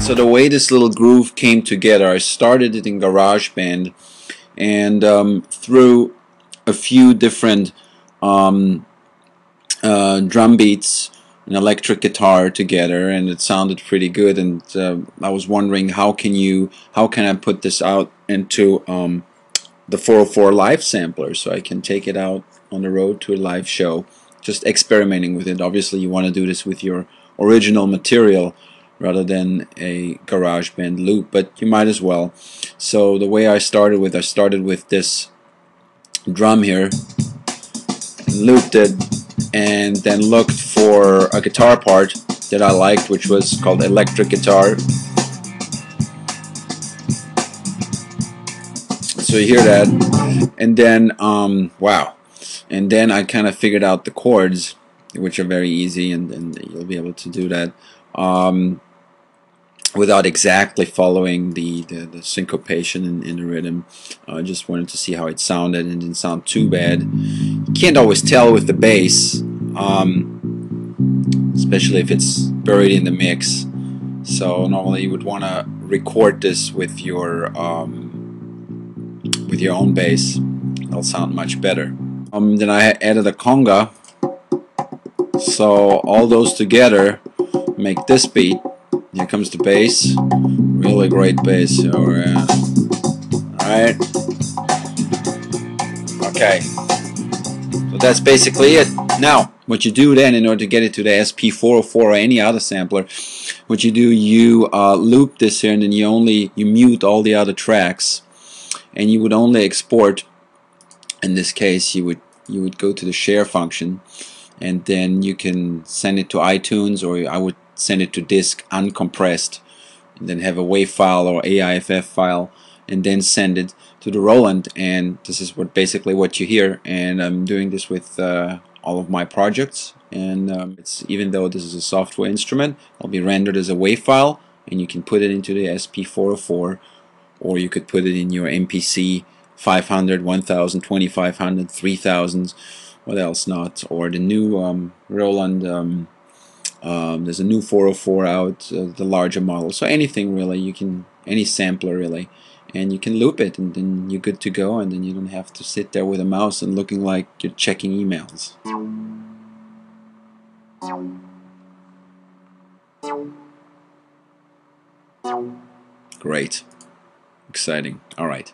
So the way this little groove came together, I started it in Garageband, and through a few different drum beats and electric guitar together, and it sounded pretty good. And I was wondering how can I put this out into the 404 live sampler so I can take it out on the road to a live show, just experimenting with it. Obviously you want to do this with your original material rather than a GarageBand loop, but you might as well. So the way I started with this drum here, looped it, and then looked for a guitar part that I liked, which was called electric guitar. So you hear that, and then wow, and then I kind of figured out the chords, which are very easy, and you'll be able to do that without exactly following the syncopation in the rhythm. I just wanted to see how it sounded, and it didn't sound too bad. You can't always tell with the bass, especially if it's buried in the mix. So normally you would want to record this with your own bass. It'll sound much better. Then I added a conga, so all those together make this beat. Here comes the bass, really great bass. So, alright, okay, so that's basically it. Now what you do then, in order to get it to the SP-404 or any other sampler, what you do, you loop this here, and then you mute all the other tracks, and you would only export. In this case you would go to the share function, and then you can send it to iTunes, or I would send it to disk uncompressed, and then have a WAV file or AIFF file, and then send it to the Roland. And this is basically what you hear, and I'm doing this with all of my projects. And it's, even though this is a software instrument, it'll be rendered as a WAV file, and you can put it into the SP-404, or you could put it in your MPC 500, 1000, 2500, 3000, what else not, or the new Roland. There's a new 404 out, the larger model. So anything really, you can, any sampler really, and you can loop it, and then you're good to go, and then you don't have to sit there with a mouse and looking like you're checking emails. Great, exciting. All right.